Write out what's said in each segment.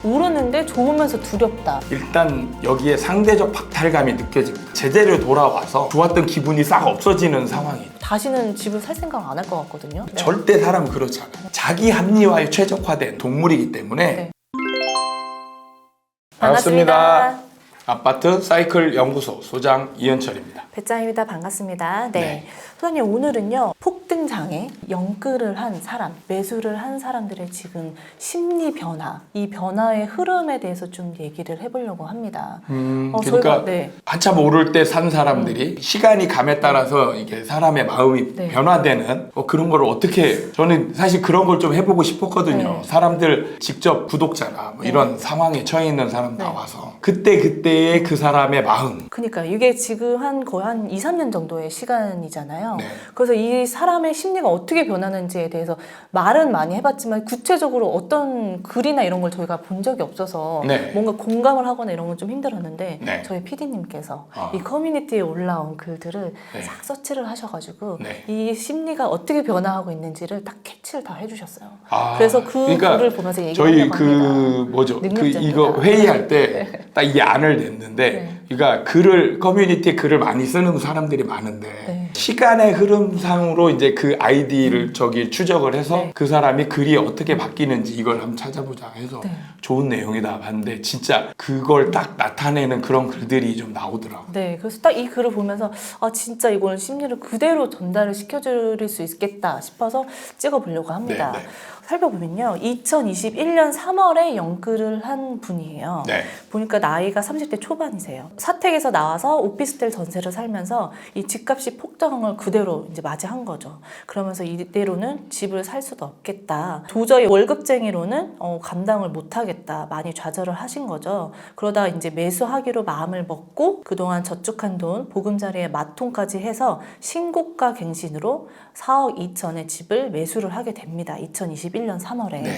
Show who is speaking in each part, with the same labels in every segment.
Speaker 1: 오르는데 좋으면서 두렵다.
Speaker 2: 일단 여기에 상대적 박탈감이 느껴집니다. 제대로 돌아와서 좋았던 기분이 싹 없어지는 상황이에요.
Speaker 1: 다시는 집을 살 생각 안 할 것 같거든요. 네.
Speaker 2: 절대 사람은 그렇지 않아요. 자기 합리화에 최적화된 동물이기 때문에.
Speaker 1: 네.
Speaker 2: 반갑습니다. 아파트 사이클 연구소 소장 이현철입니다.
Speaker 1: 배짱입니다. 반갑습니다. 네.
Speaker 2: 네.
Speaker 1: 소장님, 오늘은요, 폭등장에 영끌을 한 사람, 매수를 한 사람들의 지금 심리 변화, 이 변화의 흐름에 대해서 좀 얘기를 해보려고 합니다.
Speaker 2: 그러니까
Speaker 1: 저희가, 네.
Speaker 2: 한참 오를 때 산 사람들이 시간이 감에 따라서 이게 사람의 마음이
Speaker 1: 네.
Speaker 2: 변화되는 그런 걸 어떻게, 저는 사실 그런 걸 좀 해보고 싶었거든요.
Speaker 1: 네.
Speaker 2: 사람들 직접 구독자나 뭐 이런 상황에 처해 있는 사람
Speaker 1: 네.
Speaker 2: 나와서 그때의 그 사람의 마음.
Speaker 1: 그러니까 이게 지금 거의 한 2, 3년 정도의 시간이잖아요.
Speaker 2: 네.
Speaker 1: 그래서 이 사람의 심리가 어떻게 변하는지에 대해서 말은 많이 해봤지만 구체적으로 어떤 글이나 이런 걸 저희가 본 적이 없어서
Speaker 2: 네.
Speaker 1: 뭔가 공감을 하거나 이런 건 좀 힘들었는데
Speaker 2: 네.
Speaker 1: 저희 PD님께서
Speaker 2: 아.
Speaker 1: 이 커뮤니티에 올라온 글들을
Speaker 2: 네.
Speaker 1: 싹 서치를 하셔가지고
Speaker 2: 네.
Speaker 1: 이 심리가 어떻게 변화하고 있는지를 딱 캐치를 다 해주셨어요.
Speaker 2: 아,
Speaker 1: 그래서 그
Speaker 2: 그러니까
Speaker 1: 글을 보면서
Speaker 2: 저희
Speaker 1: 얘기하려고 합니다.
Speaker 2: 뭐죠?
Speaker 1: 능력자입니다.
Speaker 2: 이거 회의할 때 딱 이 안을 냈는데,
Speaker 1: 네.
Speaker 2: 그러니까 커뮤니티에 글을 많이 쓰는 사람들이 많은데,
Speaker 1: 네.
Speaker 2: 시간의 흐름상으로 이제 그 아이디를 추적을 해서
Speaker 1: 네.
Speaker 2: 그 사람이 글이 어떻게 바뀌는지 이걸 한번 찾아보자 해서
Speaker 1: 네.
Speaker 2: 좋은 내용이다 봤는데, 진짜 그걸 딱 나타내는 그런 글들이 좀 나오더라고요.
Speaker 1: 네, 그래서 딱 이 글을 보면서 아 진짜 이걸 심리를 그대로 전달을 시켜드릴 수 있겠다 싶어서 찍어보려고 합니다.
Speaker 2: 네, 네.
Speaker 1: 살펴보면요, 2021년 3월에 영끌을 한 분이에요.
Speaker 2: 네.
Speaker 1: 보니까 나이가 30대 초반이세요. 사택에서 나와서 오피스텔 전세를 살면서 이 집값이 폭등을 그대로 이제 맞이한 거죠. 그러면서 이대로는 집을 살 수도 없겠다. 도저히 월급쟁이로는 감당을 못하겠다. 많이 좌절을 하신 거죠. 그러다 이제 매수하기로 마음을 먹고 그동안 저축한 돈, 보금자리에 맞통까지 해서 신고가 갱신으로 4억 2천의 집을 매수를 하게 됩니다. 2021년 3월에.
Speaker 2: 네.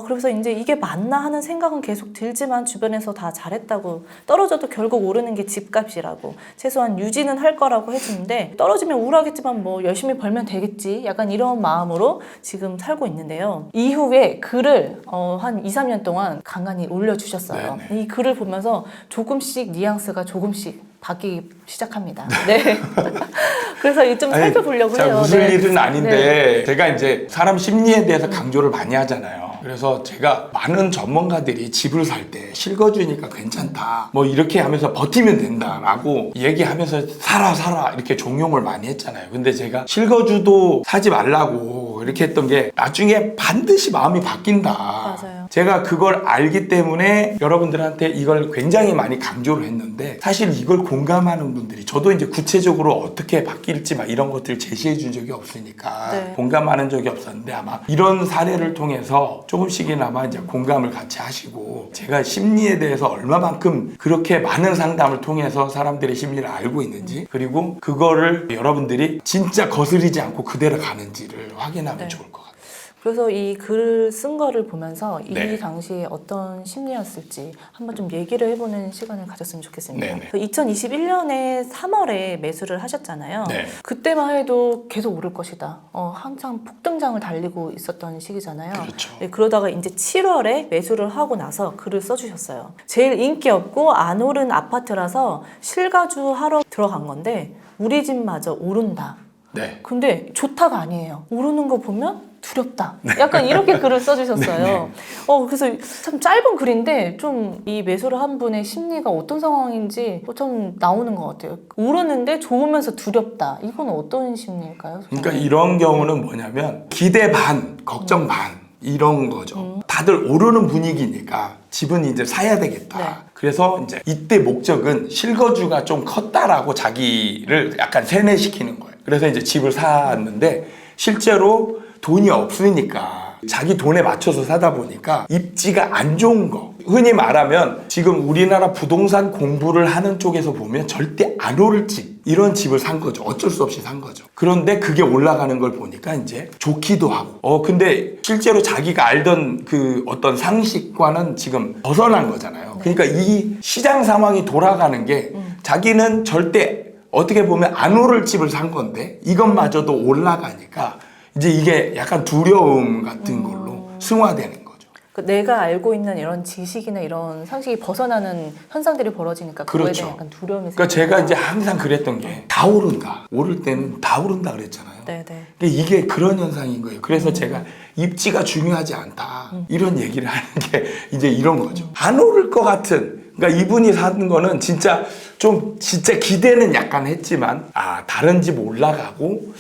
Speaker 1: 그래서 이제 이게 맞나 하는 생각은 계속 들지만 주변에서 다 잘했다고, 떨어져도 결국 오르는 게 집값이라고, 최소한 유지는 할 거라고 해주는데 떨어지면 우울하겠지만 뭐 열심히 벌면 되겠지, 약간 이런 마음으로 지금 살고 있는데요. 이후에 글을 한 2, 3년 동안 간간히 올려주셨어요.
Speaker 2: 네네.
Speaker 1: 이 글을 보면서 조금씩 뉘앙스가 조금씩 바뀌기 시작합니다. 네. 그래서 이거 좀 살펴보려고 해요.
Speaker 2: 웃을
Speaker 1: 네.
Speaker 2: 일은 아닌데,
Speaker 1: 네.
Speaker 2: 제가 이제 사람 심리에 대해서 강조를 많이 하잖아요. 그래서 제가 많은 전문가들이 집을 살 때 실거주니까 괜찮다, 뭐 이렇게 하면서 버티면 된다라고 얘기하면서 살아 이렇게 종용을 많이 했잖아요. 근데 제가 실거주도 사지 말라고 이렇게 했던 게 나중에 반드시 마음이 바뀐다.
Speaker 1: 맞아요.
Speaker 2: 제가 그걸 알기 때문에 여러분들한테 이걸 굉장히 많이 강조를 했는데, 사실 이걸 공감하는 분들이, 저도 이제 구체적으로 어떻게 바뀔지 막 이런 것들을 제시해 준 적이 없으니까
Speaker 1: 네.
Speaker 2: 공감하는 적이 없었는데, 아마 이런 사례를 통해서 조금씩이나마 이제 공감을 같이 하시고, 제가 심리에 대해서 얼마만큼 그렇게 많은 상담을 통해서 사람들의 심리를 알고 있는지, 그리고 그거를 여러분들이 진짜 거스르지 않고 그대로 가는지를 확인하면
Speaker 1: 네.
Speaker 2: 좋을 것 같아요.
Speaker 1: 그래서 이 글을 쓴 거를 보면서
Speaker 2: 네.
Speaker 1: 이 당시에 어떤 심리였을지 한번 좀 얘기를 해보는 시간을 가졌으면 좋겠습니다.
Speaker 2: 네네.
Speaker 1: 2021년에 3월에 매수를 하셨잖아요.
Speaker 2: 네.
Speaker 1: 그때만 해도 계속 오를 것이다. 한창 폭등장을 달리고 있었던 시기잖아요.
Speaker 2: 그렇죠.
Speaker 1: 네, 그러다가 이제 7월에 매수를 하고 나서 글을 써주셨어요. 제일 인기 없고 안 오른 아파트라서 실거주 하러 들어간 건데 우리 집마저 오른다.
Speaker 2: 네.
Speaker 1: 근데 좋다가 아니에요. 오르는 거 보면 두렵다. 약간 이렇게 글을 써주셨어요. 그래서 참 짧은 글인데 좀 이 매수를 한 분의 심리가 어떤 상황인지 좀 나오는 것 같아요. 오르는데 좋으면서 두렵다. 이건 어떤 심리일까요?
Speaker 2: 그러니까 이런 경우는 뭐냐면 기대 반, 걱정 반 이런 거죠. 다들 오르는 분위기니까 집은 이제 사야 되겠다.
Speaker 1: 네.
Speaker 2: 그래서 이제 이때 목적은 실거주가 좀 컸다라고 자기를 약간 세뇌시키는 거예요. 그래서 이제 집을 샀는데 실제로 돈이 없으니까 자기 돈에 맞춰서 사다 보니까 입지가 안 좋은 거. 흔히 말하면 지금 우리나라 부동산 공부를 하는 쪽에서 보면 절대 안 오를 집, 이런 집을 산 거죠. 어쩔 수 없이 산 거죠. 그런데 그게 올라가는 걸 보니까 이제 좋기도 하고. 근데 실제로 자기가 알던 그 어떤 상식과는 지금 벗어난 거잖아요. 그러니까 이 시장 상황이 돌아가는 게 자기는 절대 어떻게 보면 안 오를 집을 산 건데 이것마저도 올라가니까 이제 이게 약간 두려움 같은 걸로 승화되는 거죠.
Speaker 1: 내가 알고 있는 이런 지식이나 이런 상식이 벗어나는 현상들이 벌어지니까 그거에
Speaker 2: 그렇죠.
Speaker 1: 대한 약간 두려움이
Speaker 2: 그러니까 제가 이제 항상 그랬던 게 다 오른다. 오를 때는 다 오른다 그랬잖아요.
Speaker 1: 네네.
Speaker 2: 근데 이게 그런 현상인 거예요. 그래서 제가 입지가 중요하지 않다. 이런 얘기를 하는 게 이제 이런 거죠. 안 오를 것 같은. 그러니까 이분이 사는 거는 진짜 진짜 기대는 약간 했지만 다른 집 올라가고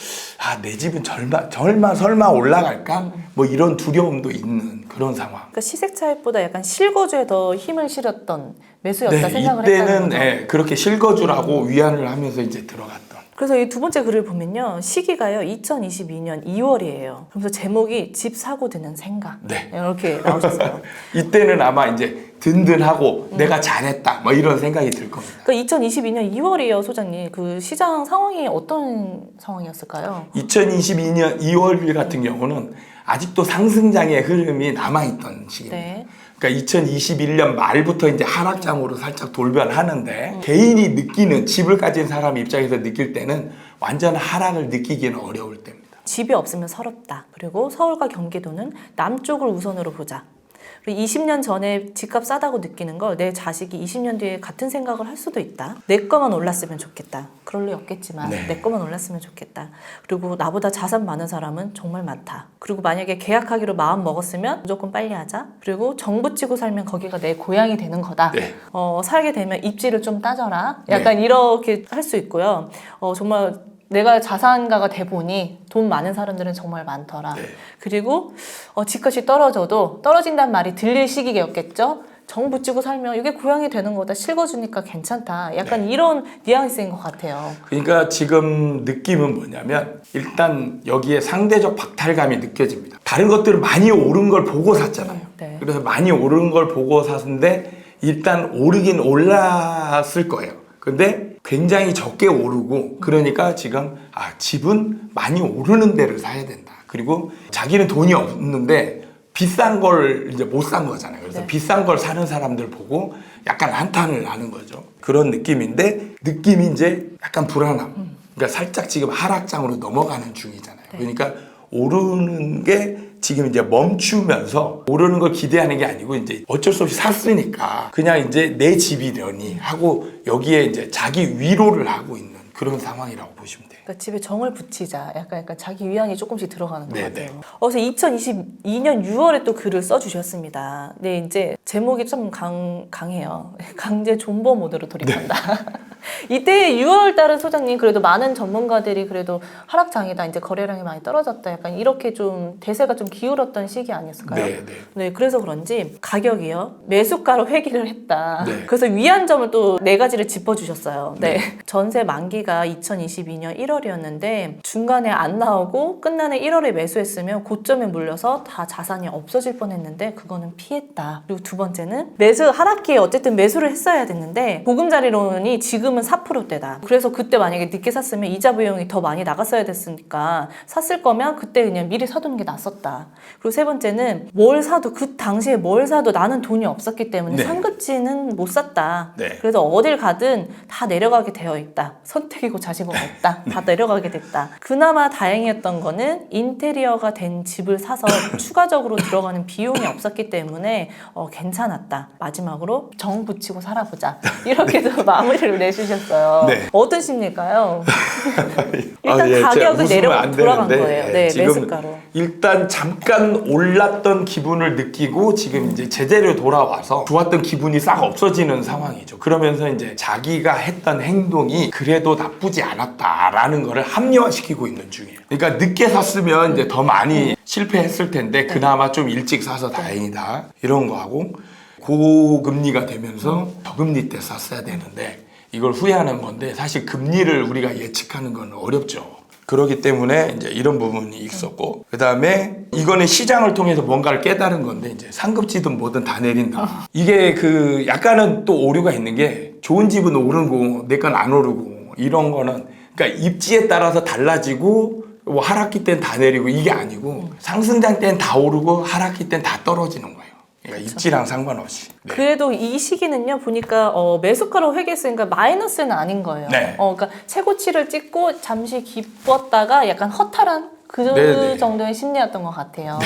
Speaker 2: 내 집은 설마 올라갈까? 뭐 이런 두려움도 있는 그런 상황.
Speaker 1: 그러니까 시색 차익보다 약간 실거주에 더 힘을 실었던 매수였다
Speaker 2: 네,
Speaker 1: 생각을
Speaker 2: 이때는
Speaker 1: 했다는 거죠.
Speaker 2: 네, 그렇게 실거주라고 위안을 하면서 이제 들어갔던.
Speaker 1: 그래서 이 두 번째 글을 보면요. 시기가요. 2022년 2월이에요. 그래서 제목이 집 사고 드는 생각.
Speaker 2: 네.
Speaker 1: 이렇게 나오셨어요.
Speaker 2: 이때는 아마 이제 든든하고 내가 잘했다 뭐 이런 생각이 들 겁니다.
Speaker 1: 그러니까 2022년 2월이에요, 소장님. 그 시장 상황이 어떤 상황이었을까요?
Speaker 2: 2022년 2월 같은 경우는 아직도 상승장의 흐름이 남아있던 시기입니다.
Speaker 1: 네.
Speaker 2: 그러니까 2021년 말부터 이제 하락장으로 살짝 돌변하는데 개인이 느끼는 집을 가진 사람 입장에서 느낄 때는 완전 하락을 느끼기는 어려울 때입니다.
Speaker 1: 집이 없으면 서럽다. 그리고 서울과 경기도는 남쪽을 우선으로 보자. 그리고 20년 전에 집값 싸다고 느끼는 걸 내 자식이 20년 뒤에 같은 생각을 할 수도 있다. 내 거만 올랐으면 좋겠다. 그럴 리 없겠지만
Speaker 2: 네.
Speaker 1: 내 거만 올랐으면 좋겠다. 그리고 나보다 자산 많은 사람은 정말 많다. 그리고 만약에 계약하기로 마음 먹었으면 무조건 빨리 하자. 그리고 정부 치고 살면 거기가 내 고향이 되는 거다.
Speaker 2: 네.
Speaker 1: 살게 되면 입지를 좀 따져라. 약간 이렇게 할 수 있고요. 정말 내가 자산가가 돼 보니 돈 많은 사람들은 정말 많더라.
Speaker 2: 네.
Speaker 1: 그리고 집값이 떨어져도 떨어진다는 말이 들릴 시기였겠죠. 정 붙이고 살면 이게 고향이 되는 거다. 실거주니까 괜찮다. 약간 이런 뉘앙스인 것 같아요.
Speaker 2: 그러니까 지금 느낌은 뭐냐면 일단 여기에 상대적 박탈감이 느껴집니다. 다른 것들은 많이 오른 걸 보고 샀잖아요.
Speaker 1: 네.
Speaker 2: 그래서 많이 오른 걸 보고 샀는데 일단 오르긴 올랐을 거예요. 근데 굉장히 적게 오르고 그러니까 지금 집은 많이 오르는 데를 사야 된다. 그리고 자기는 돈이 없는데 비싼 걸 이제 못 산 거잖아요. 그래서
Speaker 1: 네.
Speaker 2: 비싼 걸 사는 사람들 보고 약간 한탄을 하는 거죠. 그런 느낌인데 느낌이 이제 약간 불안함. 그러니까 살짝 지금 하락장으로 넘어가는 중이잖아요.
Speaker 1: 네.
Speaker 2: 그러니까 오르는 게 지금 이제 멈추면서 오르는 걸 기대하는 게 아니고 이제 어쩔 수 없이 샀으니까 그냥 이제 내 집이려니 하고 여기에 이제 자기 위로를 하고 있는 그런 상황이라고 보시면 돼요.
Speaker 1: 그러니까 집에 정을 붙이자. 약간 자기 위안이 조금씩 들어가는 것
Speaker 2: 네네.
Speaker 1: 같아요. 그래서 2022년 6월에 또 글을 써주셨습니다. 네, 이제 제목이 좀 강해요. 강제 존버 모드로 돌입한다. 이때 6월 달은 소장님 그래도 많은 전문가들이 그래도 하락장이다. 이제 거래량이 많이 떨어졌다. 약간 이렇게 좀 대세가 좀 기울었던 시기 아니었을까요?
Speaker 2: 네네.
Speaker 1: 네, 그래서 그런지 가격이요. 매수가로 회귀를 했다.
Speaker 2: 네.
Speaker 1: 그래서 위안점을 또 4가지를 짚어주셨어요. 네. 전세 만기가 2022년 1월이었는데 중간에 안 나오고 끝나는 1월에 매수했으면 고점에 물려서 다 자산이 없어질 뻔했는데 그거는 피했다. 그리고 두 번째는 매수 하락기에 어쨌든 매수를 했어야 됐는데 보금자리론이 지금은 4%대다. 그래서 그때 만약에 늦게 샀으면 이자 비용이 더 많이 나갔어야 됐으니까 샀을 거면 그때 그냥 미리 사두는 게 낫었다. 그리고 세 번째는 뭘 사도 그 당시에 뭘 사도 나는 돈이 없었기 때문에
Speaker 2: 네.
Speaker 1: 상급지는 못 샀다.
Speaker 2: 네.
Speaker 1: 그래서 어딜 가든 다 내려가게 되어 있다. 선택이고 자식은 없다. 다 내려가게 됐다. 그나마 다행이었던 거는 인테리어가 된 집을 사서 추가적으로 들어가는 비용이 없었기 때문에 괜찮았다. 마지막으로 정 붙이고 살아보자. 이렇게도 마무리를 내주셨어요.
Speaker 2: 네.
Speaker 1: 어떤 심리일까요? 일단
Speaker 2: 예, 제가
Speaker 1: 가격은
Speaker 2: 웃으면
Speaker 1: 내려
Speaker 2: 안
Speaker 1: 돌아간
Speaker 2: 되는데,
Speaker 1: 거예요.
Speaker 2: 예,
Speaker 1: 네,
Speaker 2: 지금
Speaker 1: 매수가로.
Speaker 2: 일단 잠깐 올랐던 기분을 느끼고 지금 이제 제자리로 돌아와서 좋았던 기분이 싹 없어지는 상황이죠. 그러면서 이제 자기가 했던 행동이 그래도 나쁘지 않았다라는 거를 합리화시키고 있는 중이에요. 그러니까 늦게 샀으면 이제 더 많이 실패했을 텐데 그나마 좀 일찍 사서 다행이다 이런 거 하고 고금리가 되면서 저금리 때 샀어야 되는데 이걸 후회하는 건데 사실 금리를 우리가 예측하는 건 어렵죠. 그렇기 때문에 이제 이런 부분이 있었고 그 다음에 이거는 시장을 통해서 뭔가를 깨달은 건데 이제 상급지든 뭐든 다 내린다. 이게 그 약간은 또 오류가 있는 게 좋은 집은 오르고 내 건 안 오르고 이런 거는 그러니까 입지에 따라서 달라지고 뭐 하락기 때는 다 내리고 이게 아니고 상승장 때는 다 오르고 하락기 때는 다 떨어지는 거예요. 그러니까 입지랑 상관없이. 네.
Speaker 1: 그래도 이 시기는요 보니까 매수가로 회귀했으니까 마이너스는 아닌 거예요.
Speaker 2: 네.
Speaker 1: 그러니까 최고치를 찍고 잠시 기뻤다가 약간 허탈한 그
Speaker 2: 네네.
Speaker 1: 정도의 심리였던 것 같아요.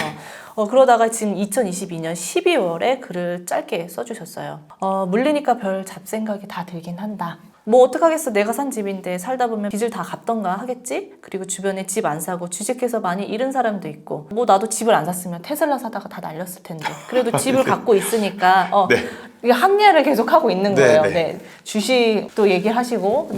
Speaker 1: 그러다가 지금 2022년 12월에 글을 짧게 써주셨어요. 물리니까 별 잡생각이 다 들긴 한다. 뭐 어떡하겠어, 내가 산 집인데 살다 보면 빚을 다 갚던가 하겠지. 그리고 주변에 집 안 사고 주식해서 많이 잃은 사람도 있고, 뭐 나도 집을 안 샀으면 테슬라 사다가 다 날렸을 텐데 그래도 집을 갖고 있으니까 이게 합리화를 계속 하고 있는 거예요. 네. 주식도 얘기하시고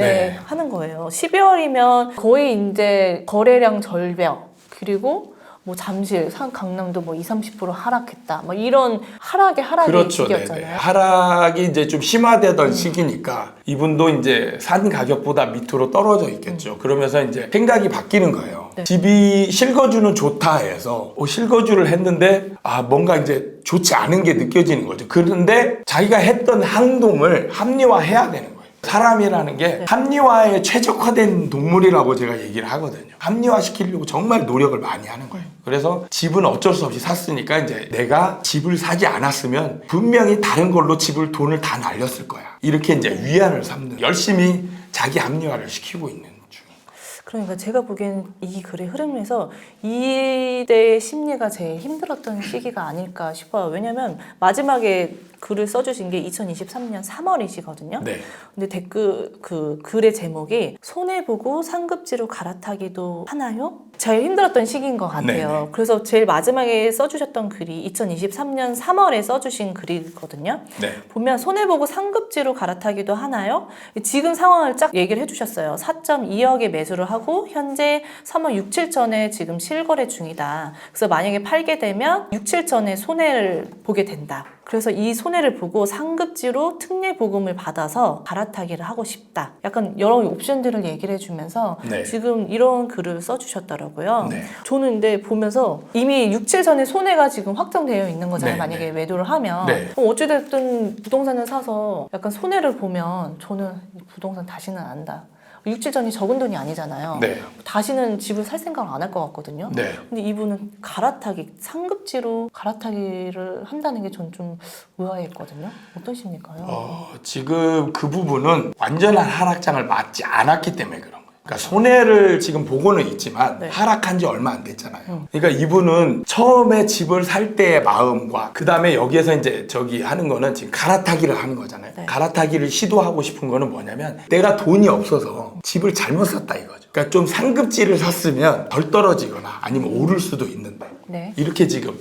Speaker 1: 하는 거예요. 12월이면 거의 이제 거래량 절벽, 그리고 뭐 잠실, 강남도 뭐 20-30% 하락했다. 뭐 이런 하락의
Speaker 2: 그렇죠.
Speaker 1: 시기였잖아요.
Speaker 2: 하락이 이제 좀 심화되던 시기니까 이분도 이제 산 가격보다 밑으로 떨어져 있겠죠. 그러면서 이제 생각이 바뀌는 거예요. 집이 실거주는 좋다 해서 실거주를 했는데 뭔가 이제 좋지 않은 게 느껴지는 거죠. 그런데 자기가 했던 행동을 합리화해야 되는 거예요. 사람이라는 게 합리화에 최적화된 동물이라고 제가 얘기를 하거든요. 합리화시키려고 정말 노력을 많이 하는 거예요. 그래서 집은 어쩔 수 없이 샀으니까 이제 내가 집을 사지 않았으면 분명히 다른 걸로 돈을 다 날렸을 거야. 이렇게 이제 위안을 삼는, 열심히 자기 합리화를 시키고 있는 중이에요.
Speaker 1: 그러니까 제가 보기엔 이 글의 흐름에서 이때의 심리가 제일 힘들었던 시기가 아닐까 싶어요. 왜냐면 마지막에 글을 써주신 게 2023년 3월이시거든요. 근데 그 글의 제목이 손해보고 상급지로 갈아타기도 하나요? 제일 힘들었던 시기인 것 같아요. 그래서 제일 마지막에 써주셨던 글이 2023년 3월에 써주신 글이거든요. 보면 손해보고 상급지로 갈아타기도 하나요? 지금 상황을 쫙 얘기를 해주셨어요. 4.2억에 매수를 하고 현재 3억 6, 7천에 지금 실거래 중이다. 그래서 만약에 팔게 되면 6, 7천에 손해를 보게 된다. 그래서 이 손해를 보고 상급지로 특례 보금을 받아서 갈아타기를 하고 싶다. 약간 여러 옵션들을 얘기를 해주면서 지금 이런 글을 써주셨더라고요. 저는 근데 보면서 이미 6, 7선의 손해가 지금 확정되어 있는 거잖아요. 만약에 매도를 하면. 어찌됐든 부동산을 사서 약간 손해를 보면 저는 부동산 다시는 안다. 6, 7전이 적은 돈이 아니잖아요. 다시는 집을 살 생각을 안 할 것 같거든요. 근데 이분은 상급지로 갈아타기를 한다는 게 전 좀 의아했거든요. 어떠십니까요?
Speaker 2: 지금 그 부분은 완전한 하락장을 맞지 않았기 때문에 그런 거예요. 그러니까 손해를 지금 보고는 있지만 하락한 지 얼마 안 됐잖아요. 그러니까 이분은 처음에 집을 살 때의 마음과 그 다음에 여기에서 이제 하는 거는 지금 갈아타기를 하는 거잖아요. 갈아타기를 시도하고 싶은 거는 뭐냐면 내가 돈이 없어서 집을 잘못 샀다 이거죠. 그러니까 좀 상급지를 샀으면 덜 떨어지거나 아니면 오를 수도 있는데 이렇게 지금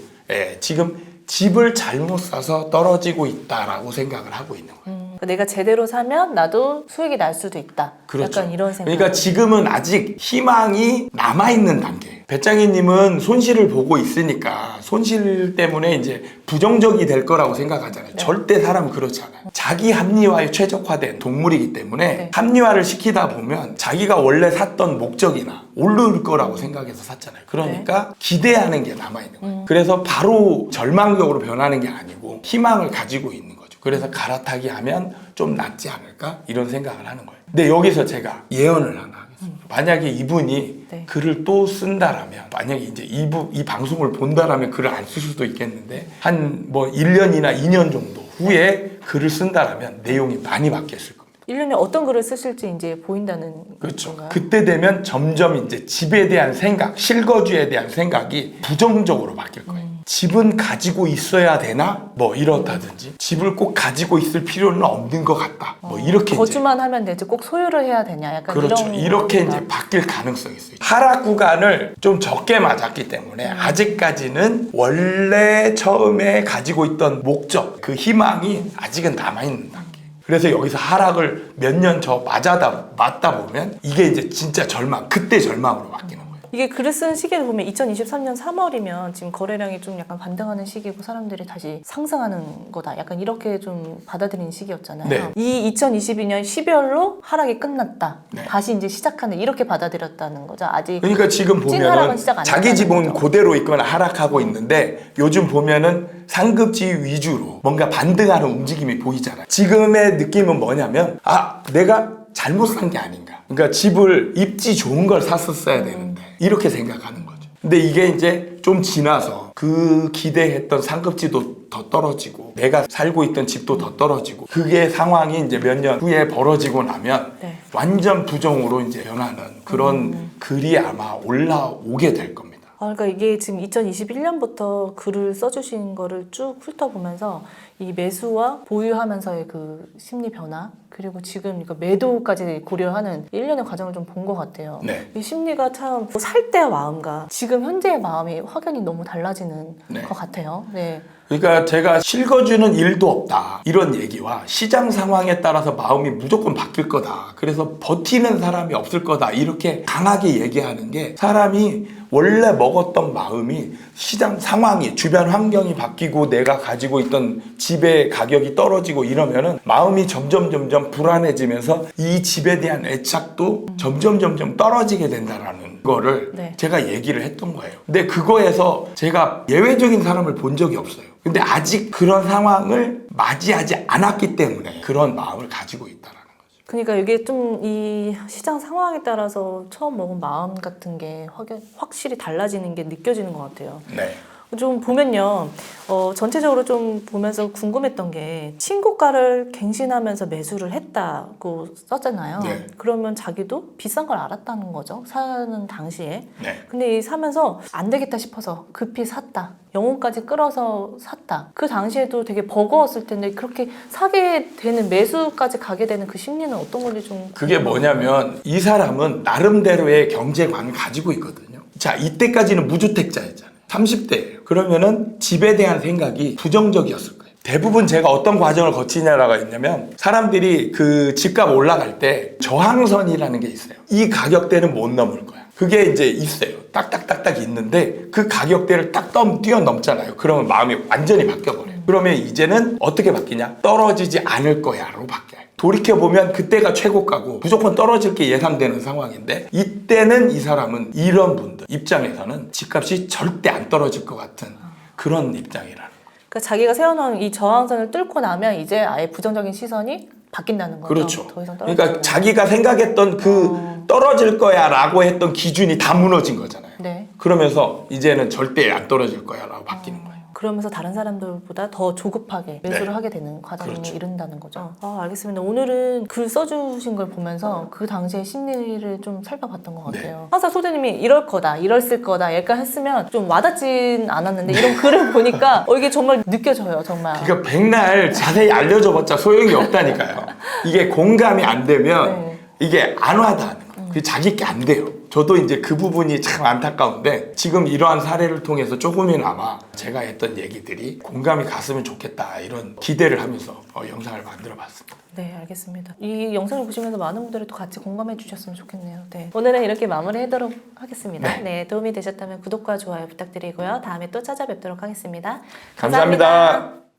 Speaker 2: 집을 잘못 사서 떨어지고 있다라고 생각을 하고 있는 거예요.
Speaker 1: 내가 제대로 사면 나도 수익이 날 수도 있다. 약간 이런 생각.
Speaker 2: 그러니까 지금은 아직 희망이 남아있는 단계. 배짱이님은 손실을 보고 있으니까 손실 때문에 이제 부정적이 될 거라고 생각하잖아요. 절대 사람은 그렇지 않아요. 자기 합리화에 최적화된 동물이기 때문에 합리화를 시키다 보면 자기가 원래 샀던 목적이나 오를 거라고 생각해서 샀잖아요. 그러니까 기대하는 게 남아있는 거예요. 그래서 바로 절망적으로 변하는 게 아니고 희망을 가지고 있는 거죠. 그래서 갈아타기 하면 좀 낫지 않을까? 이런 생각을 하는 거예요. 근데 여기서 제가 예언을 하나 하겠습니다. 만약에 이분이 글을 또 쓴다라면, 만약에 이제 이 방송을 본다라면 글을 안 쓸 수도 있겠는데, 한 1년이나 2년 정도 후에 글을 쓴다라면 내용이 많이 바뀌었을 겁니다.
Speaker 1: 1년에 어떤 글을 쓰실지 이제 보인다는
Speaker 2: 그렇죠.
Speaker 1: 건가요?
Speaker 2: 그때 되면 점점 이제 집에 대한 생각, 실거주에 대한 생각이 부정적으로 바뀔 거예요. 집은 가지고 있어야 되나? 이렇다든지 집을 꼭 가지고 있을 필요는 없는 것 같다. 이렇게
Speaker 1: 거주만 하면 되지 꼭 소유를 해야 되냐? 약간
Speaker 2: 그렇죠. 이렇게 이제 바뀔 가능성이 있어요. 하락 구간을 좀 적게 맞았기 때문에 아직까지는 원래 처음에 가지고 있던 목적, 그 희망이 아직은 남아있는 단계. 그래서 여기서 하락을 몇 년 맞다 보면 이게 이제 진짜 그때 절망으로 바뀌는 거예요.
Speaker 1: 이게 글을 쓴 시기를 보면 2023년 3월이면 지금 거래량이 좀 약간 반등하는 시기고 사람들이 다시 상승하는 거다. 약간 이렇게 좀 받아들이는 시기였잖아요. 이 2022년 12월로 하락이 끝났다. 다시 이제 시작하는 이렇게 받아들였다는 거죠. 아직
Speaker 2: 그러니까 지금 보면은 자기 집은 그대로 있거나 하락하고 있는데 요즘 보면은 상급지 위주로 뭔가 반등하는 움직임이 보이잖아요. 지금의 느낌은 뭐냐면 내가 잘못 산 게 아닌가. 그러니까 집을 입지 좋은 걸 샀었어야 되는데 이렇게 생각하는 거죠. 근데 이게 이제 좀 지나서 그 기대했던 상급지도 더 떨어지고 내가 살고 있던 집도 더 떨어지고 그게 상황이 이제 몇 년 후에 벌어지고 나면 완전 부정으로 이제 변하는 그런 글이 아마 올라오게 될 겁니다.
Speaker 1: 그러니까 이게 지금 2021년부터 글을 써주신 거를 쭉 훑어보면서 이 매수와 보유하면서의 그 심리 변화 그리고 지금 이거 매도까지 고려하는 1년의 과정을 좀 본 것 같아요.
Speaker 2: 네.
Speaker 1: 이 심리가 참 살 때의 마음과 지금 현재의 마음이 확연히 너무 달라지는
Speaker 2: 네.
Speaker 1: 것 같아요. 네.
Speaker 2: 그러니까 제가 실거주는 일도 없다 이런 얘기와 시장 상황에 따라서 마음이 무조건 바뀔 거다. 그래서 버티는 사람이 없을 거다. 이렇게 강하게 얘기하는 게 사람이 원래 먹었던 마음이 시장 상황이 주변 환경이 바뀌고 내가 가지고 있던 집의 가격이 떨어지고 이러면은 마음이 점점 불안해지면서 이 집에 대한 애착도 점점 떨어지게 된다라는 거를
Speaker 1: 네.
Speaker 2: 제가 얘기를 했던 거예요. 근데 그거에서 제가 예외적인 사람을 본 적이 없어요. 근데 아직 그런 상황을 맞이하지 않았기 때문에 그런 마음을 가지고 있다라는 거죠.
Speaker 1: 그러니까 이게 좀 이 시장 상황에 따라서 처음 먹은 마음 같은 게 확실히 달라지는 게 느껴지는 것 같아요.
Speaker 2: 네.
Speaker 1: 좀 보면요, 전체적으로 좀 보면서 궁금했던 게 신고가를 갱신하면서 매수를 했다고 썼잖아요.
Speaker 2: 네.
Speaker 1: 그러면 자기도 비싼 걸 알았다는 거죠. 사는 당시에.
Speaker 2: 네.
Speaker 1: 근데 이 사면서 안 되겠다 싶어서 급히 샀다. 영혼까지 끌어서 샀다. 그 당시에도 되게 버거웠을 텐데 그렇게 사게 되는 매수까지 가게 되는 그 심리는 어떤 건지 좀
Speaker 2: 그게 뭐냐면 이 사람은 나름대로의 경제관을 가지고 있거든요. 자, 이때까지는 무주택자였잖아요. 30대예요. 그러면은 집에 대한 생각이 부정적이었을 거예요. 대부분 제가 어떤 과정을 거치냐라고 했냐면 사람들이 그 집값 올라갈 때 저항선이라는 게 있어요. 이 가격대는 못 넘을 거야. 그게 이제 있어요. 딱딱딱딱 있는데 그 가격대를 딱 뛰어넘잖아요. 그러면 마음이 완전히 바뀌어버려요. 그러면 이제는 어떻게 바뀌냐? 떨어지지 않을 거야로 바뀌어요. 돌이켜보면 그때가 최고가고 무조건 떨어질 게 예상되는 상황인데 이때는 이 사람은 이런 분들 입장에서는 집값이 절대 안 떨어질 것 같은 그런 입장이라는 거예요.
Speaker 1: 그러니까 자기가 세워놓은 이 저항선을 뚫고 나면 이제 아예 부정적인 시선이 바뀐다는 거죠.
Speaker 2: 그렇죠.
Speaker 1: 더 이상 떨어지지
Speaker 2: 그러니까
Speaker 1: 않고.
Speaker 2: 자기가 생각했던 그 떨어질 거야 라고 했던 기준이 다 무너진 거잖아요.
Speaker 1: 네.
Speaker 2: 그러면서 이제는 절대 안 떨어질 거야 라고 바뀌는 거예요.
Speaker 1: 그러면서 다른 사람들보다 더 조급하게 매수를
Speaker 2: 네.
Speaker 1: 하게 되는 과정에
Speaker 2: 그렇죠.
Speaker 1: 이른다는 거죠. 알겠습니다. 오늘은 글 써주신 걸 보면서 그 당시의 심리를 좀 살펴봤던 것 같아요.
Speaker 2: 네.
Speaker 1: 항상 소대님이 이럴 거다, 이랬을 거다 약간 했으면 좀 와닿진 않았는데 이런 글을 보니까 이게 정말 느껴져요. 정말.
Speaker 2: 그러니까 백날 자세히 알려줘봤자 소용이 없다니까요. 이게 공감이 안 되면
Speaker 1: 네.
Speaker 2: 이게 안 와닿는 거예요. 그게 자기 게 안 돼요. 저도 이제 그 부분이 참 안타까운데 지금 이러한 사례를 통해서 조금이나마 제가 했던 얘기들이 공감이 갔으면 좋겠다 이런 기대를 하면서 영상을 만들어 봤습니다.
Speaker 1: 네, 알겠습니다. 이 영상을 보시면서 많은 분들이 또 같이 공감해 주셨으면 좋겠네요. 네. 오늘은 이렇게 마무리하도록 하겠습니다. 네, 도움이 되셨다면 구독과 좋아요 부탁드리고요. 다음에 또 찾아뵙도록 하겠습니다.
Speaker 2: 감사합니다.